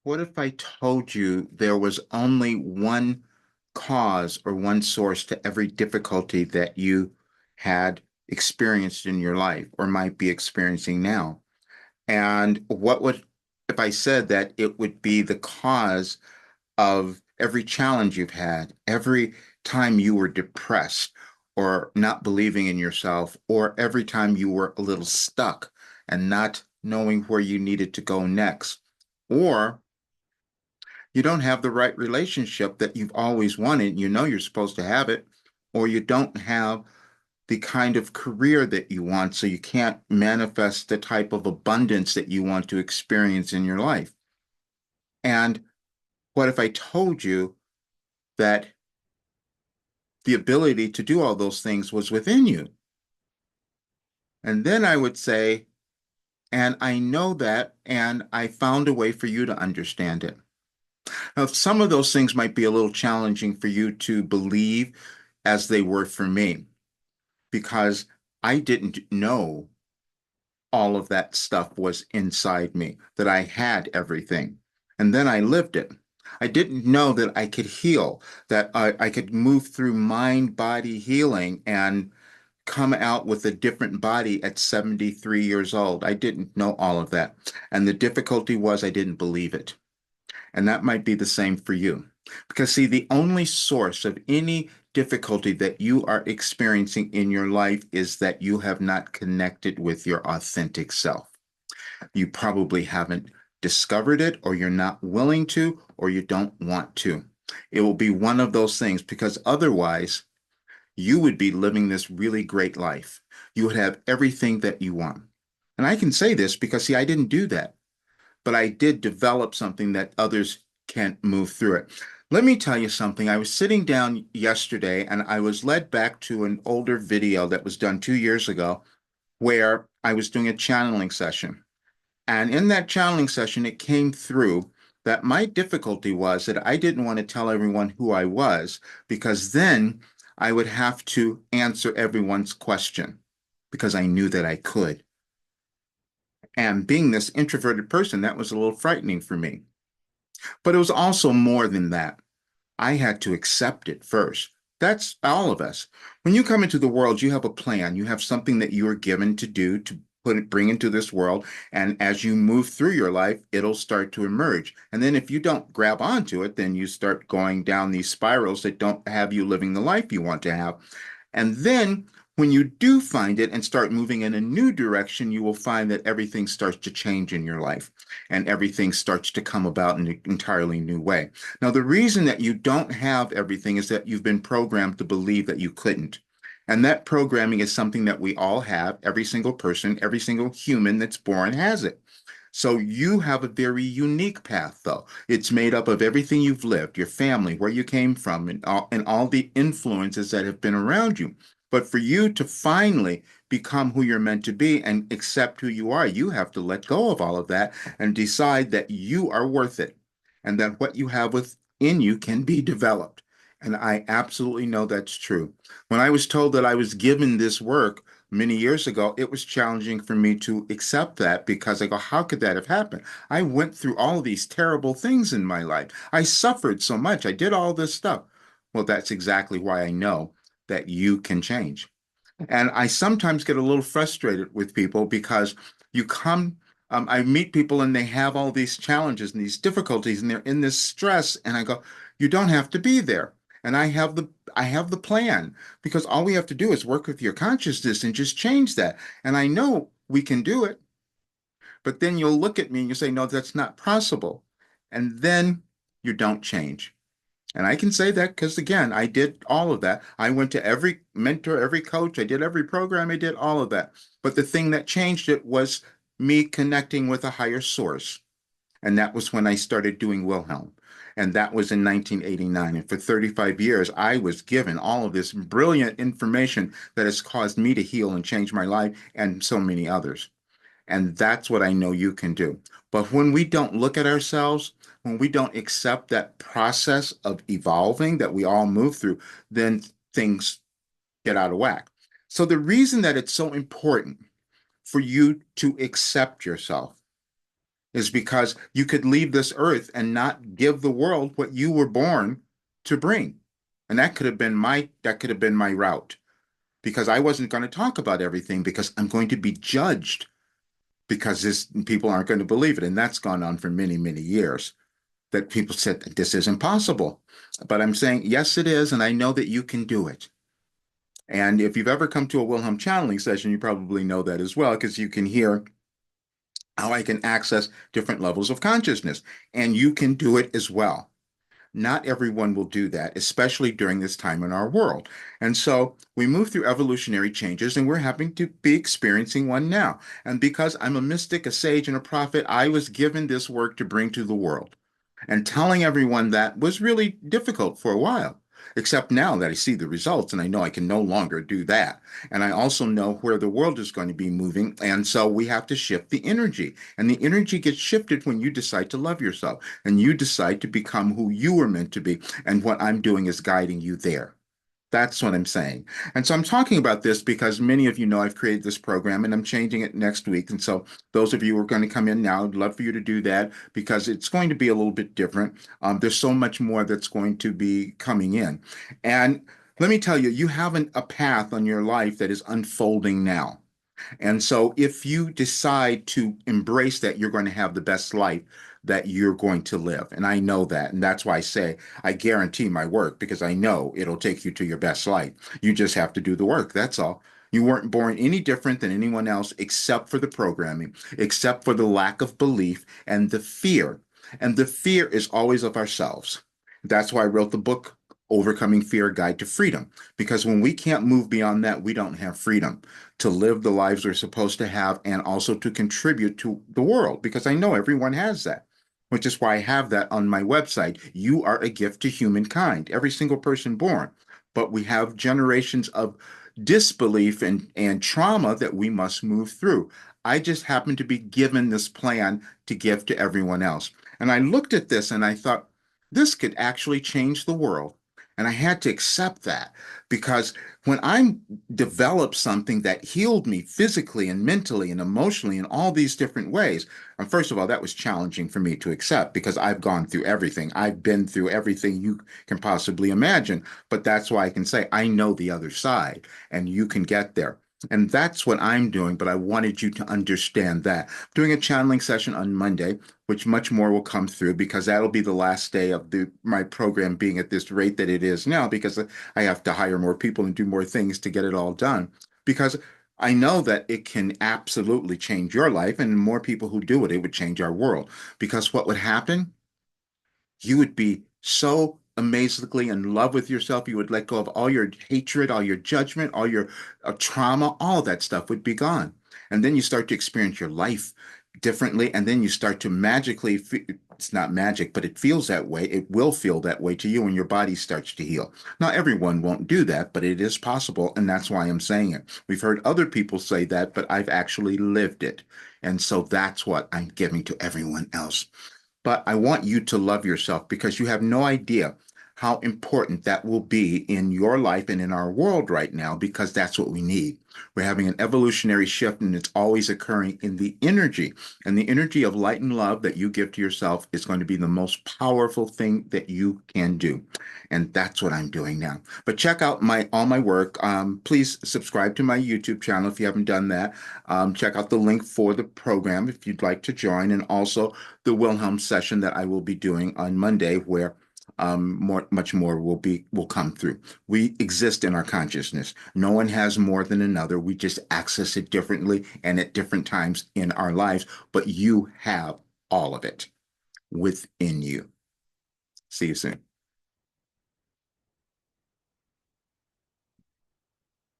What if I told you there was only one cause or one source to every difficulty that you had experienced in your life or might be experiencing now? And what would, if I said that it would be the cause of every challenge you've had, every time you were depressed or not believing in yourself, or every time you were a little stuck and not knowing where you needed to go next? Or you don't have the right relationship that you've always wanted. You know you're supposed to have it, or you don't have the kind of career that you want, so you can't manifest the type of abundance that you want to experience in your life. And what if I told you that the ability to do all those things was within you? And then I would say, and I know that, and I found a way for you to understand it. Now, some of those things might be a little challenging for you to believe as they were for me, because I didn't know all of that stuff was inside me, that I had everything. And then I lived it. I didn't know that I could heal, that I could move through mind body healing and come out with a different body at 73 years old. I didn't know all of that. And the difficulty was I didn't believe it. And that might be the same for you. Because, see, the only source of any difficulty that you are experiencing in your life is that you have not connected with your authentic self. You probably haven't discovered it, or you're not willing to, or you don't want to. It will be one of those things, because otherwise, you would be living this really great life. You would have everything that you want. And I can say this because, see, I didn't do that, but I did develop something that others can't move through it. Let me tell you something. I was sitting down yesterday and I was led back to an older video that was done 2 years ago where I was doing a channeling session. And in that channeling session, it came through that my difficulty was that I didn't want to tell everyone who I was, because then I would have to answer everyone's question because I knew that I could. And being this introverted person, that was a little frightening for me. But it was also more than that. I had to accept it first. That's all of us. When you come into the world, you have a plan. You have something that you are given to do, to bring into this world. And as you move through your life, it'll start to emerge. And then if you don't grab onto it, then you start going down these spirals that don't have you living the life you want to have. And then when you do find it and start moving in a new direction, you will find that everything starts to change in your life and everything starts to come about in an entirely new way. Now, the reason that you don't have everything is that you've been programmed to believe that you couldn't. And that programming is something that we all have. Every single person, every single human that's born has it. So you have a very unique path, though. It's made up of everything you've lived, your family, where you came from, and all the influences that have been around you. But for you to finally become who you're meant to be and accept who you are, you have to let go of all of that and decide that you are worth it and that what you have within you can be developed. And I absolutely know that's true. When I was told that I was given this work many years ago, it was challenging for me to accept that, because I go, how could that have happened? I went through all of these terrible things in my life. I suffered so much. I did all this stuff. Well, that's exactly why I know that you can change. And I sometimes get a little frustrated with people because I meet people and they have all these challenges and these difficulties and they're in this stress. And I go, you don't have to be there. And I have the plan, because all we have to do is work with your consciousness and just change that. And I know we can do it, but then you'll look at me and you say, no, that's not possible. And then you don't change. And I can say that because, again, I did all of that. I went to every mentor, every coach, I did every program, I did all of that. But the thing that changed it was me connecting with a higher source. And that was when I started doing Wilhelm. And that was in 1989. And for 35 years, I was given all of this brilliant information that has caused me to heal and change my life and so many others. And that's what I know you can do. But when we don't look at ourselves, when we don't accept that process of evolving that we all move through, then things get out of whack. So the reason that it's so important for you to accept yourself is because you could leave this earth and not give the world what you were born to bring. And that could have been my route because I wasn't going to talk about everything because I'm going to be judged because people aren't going to believe it. And that's gone on for many, many years that people said this isn't possible. But I'm saying, yes, it is. And I know that you can do it. And if you've ever come to a Wilhelm channeling session, you probably know that as well, because you can hear how I can access different levels of consciousness. And you can do it as well. Not everyone will do that, especially during this time in our world. And so we move through evolutionary changes, and we're having to be experiencing one now. And because I'm a mystic, a sage, and a prophet, I was given this work to bring to the world. And telling everyone that was really difficult for a while, except now that I see the results and I know I can no longer do that. And I also know where the world is going to be moving. And so we have to shift the energy. And the energy gets shifted when you decide to love yourself and you decide to become who you were meant to be. And what I'm doing is guiding you there. That's what I'm saying. And so I'm talking about this because many of you know I've created this program and I'm changing it next week. And so those of you who are going to come in now, I'd love for you to do that because it's going to be a little bit different. There's so much more that's going to be coming in. And let me tell you, you have a path on your life that is unfolding now. And so if you decide to embrace that, you're going to have the best life that you're going to live. And I know that. And that's why I say I guarantee my work because I know it'll take you to your best life. You just have to do the work. That's all. You weren't born any different than anyone else except for the programming, except for the lack of belief and the fear. And the fear is always of ourselves. That's why I wrote the book, Overcoming Fear Guide to Freedom, because when we can't move beyond that, we don't have freedom to live the lives we're supposed to have and also to contribute to the world, because I know everyone has that, which is why I have that on my website. You are a gift to humankind, every single person born. But we have generations of disbelief and trauma that we must move through. I just happen to be given this plan to give to everyone else. And I looked at this and I thought, this could actually change the world. And I had to accept that because when I developed something that healed me physically and mentally and emotionally in all these different ways, and first of all, that was challenging for me to accept because I've gone through everything. I've been through everything you can possibly imagine. But that's why I can say I know the other side and you can get there. And that's what I'm doing, but I wanted you to understand that. Doing a channeling session on Monday, which much more will come through because that'll be the last day of my program being at this rate that it is now because I have to hire more people and do more things to get it all done. Because I know that it can absolutely change your life, and the more people who do it, it would change our world. Because what would happen? You would be so amazingly in love with yourself. You would let go of all your hatred, all your judgment, all your trauma, all that stuff would be gone. And then you start to experience your life differently. And then you start to magically, it's not magic, but it feels that way. It will feel that way to you when your body starts to heal. Now, everyone won't do that, but it is possible. And that's why I'm saying it. We've heard other people say that, but I've actually lived it. And so that's what I'm giving to everyone else. But I want you to love yourself because you have no idea how important that will be in your life and in our world right now, because that's what we need. We're having an evolutionary shift and it's always occurring in the energy. And the energy of light and love that you give to yourself is going to be the most powerful thing that you can do. And that's what I'm doing now. But check out all my work. Please subscribe to my YouTube channel if you haven't done that. Check out the link for the program if you'd like to join, and also the Wilhelm session that I will be doing on Monday, where much more will come through. We exist in our consciousness. No one has more than another. We just access it differently and at different times in our lives, but you have all of it within you. See you soon.